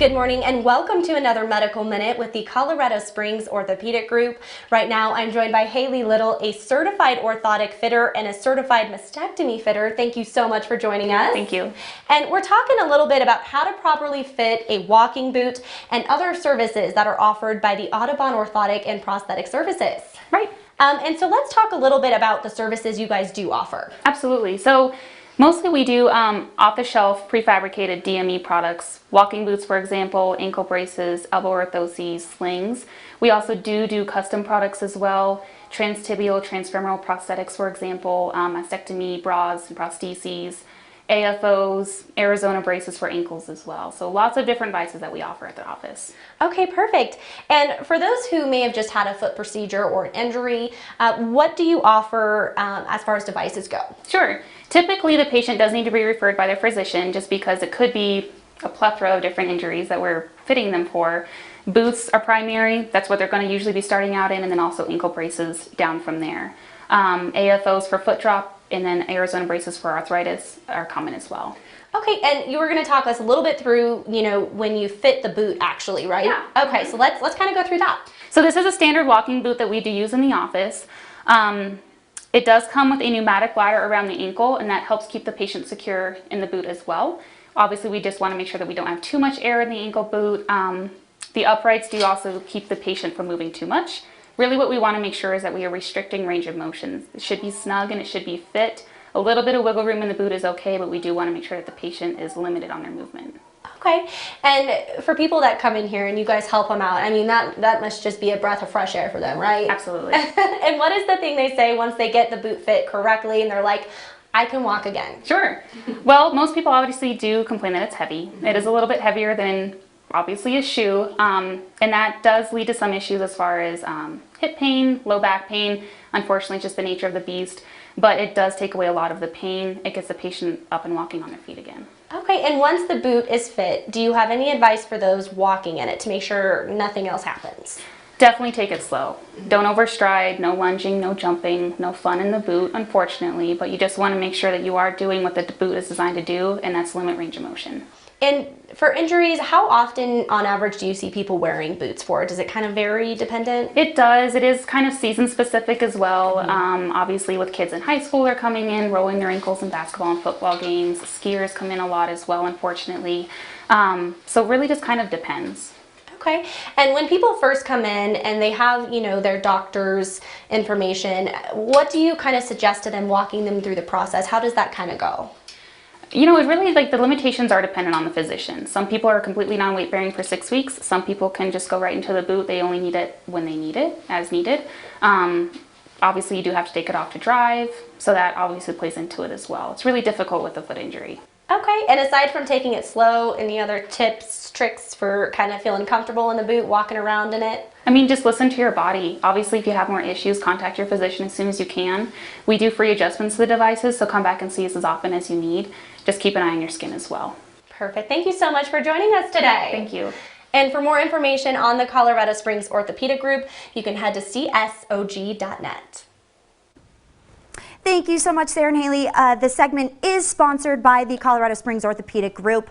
Good morning and welcome to another Medical Minute with the Colorado Springs Orthopaedic Group. Right now I'm joined by Haley Little, a certified orthotic fitter and a certified mastectomy fitter. Thank you so much for joining us. Thank you. And we're talking a little bit about how to properly fit a walking boot and other services that are offered by the Audubon Orthotic and Prosthetic services. Right. And so let's talk a little bit about the services you guys do offer. Absolutely. So mostly we do off-the-shelf prefabricated DME products, walking boots, for example, ankle braces, elbow orthoses, slings. We also do custom products as well, transtibial, transfemoral prosthetics, for example, mastectomy, bras and prostheses, AFOs, Arizona braces for ankles as well. So lots of different devices that we offer at the office. Okay, perfect. And for those who may have just had a foot procedure or an injury, what do you offer as far as devices go? Sure. Typically the patient does need to be referred by their physician just because it could be a plethora of different injuries that we're fitting them for. Boots are primary, that's what they're going to usually be starting out in, and then also ankle braces down from there. AFOs for foot drop, and then Arizona braces for arthritis are common as well. Okay, and you were going to talk us a little bit through, when you fit the boot actually, right? Yeah. Okay, so let's kind of go through that. So this is a standard walking boot that we do use in the office. It does come with a pneumatic bladder around the ankle, and that helps keep the patient secure in the boot as well. Obviously, we just want to make sure that we don't have too much air in the ankle boot. The uprights do also keep the patient from moving too much. Really what we want to make sure is that we are restricting range of motion. It should be snug and it should be fit. A little bit of wiggle room in the boot is okay, but we do want to make sure that the patient is limited on their movement. Okay, and for people that come in here and you guys help them out, I mean, that must just be a breath of fresh air for them, right? Absolutely. And what is the thing they say once they get the boot fit correctly and they're like, I can walk again? Sure. Well, most people obviously do complain that it's heavy. It is a little bit heavier than obviously a shoe, and that does lead to some issues as far as hip pain, low back pain. Unfortunately, it's just the nature of the beast, but it does take away a lot of the pain. It gets the patient up and walking on their feet again. Okay, and once the boot is fit, do you have any advice for those walking in it to make sure nothing else happens? Definitely take it slow. Don't overstride, no lunging, no jumping, no fun in the boot, unfortunately, but you just want to make sure that you are doing what the boot is designed to do, and that's limit range of motion. And for injuries, how often on average do you see people wearing boots for? Does it kind of vary dependent? It does. It is kind of season specific as well. Obviously with kids in high school, they're coming in, rolling their ankles in basketball and football games. Skiers come in a lot as well, unfortunately. So it really just kind of depends. Okay, and when people first come in and they have, their doctor's information, what do you kind of suggest to them walking them through the process? How does that kind of go? It really, the limitations are dependent on the physician. Some people are completely non-weight bearing for 6 weeks. Some people can just go right into the boot. They only need it when they need it, as needed. Obviously, you do have to take it off to drive, so that obviously plays into it as well. It's really difficult with a foot injury. Okay, and aside from taking it slow, any other tips, tricks for kind of feeling comfortable in the boot, walking around in it? I mean, just listen to your body. Obviously, if you have more issues, contact your physician as soon as you can. We do free adjustments to the devices, so come back and see us as often as you need. Just keep an eye on your skin as well. Perfect. Thank you so much for joining us today. Thank you. And for more information on the Colorado Springs Orthopaedic Group, you can head to csog.net. Thank you so much, Sarah and Haley. The segment is sponsored by the Colorado Springs Orthopaedic Group.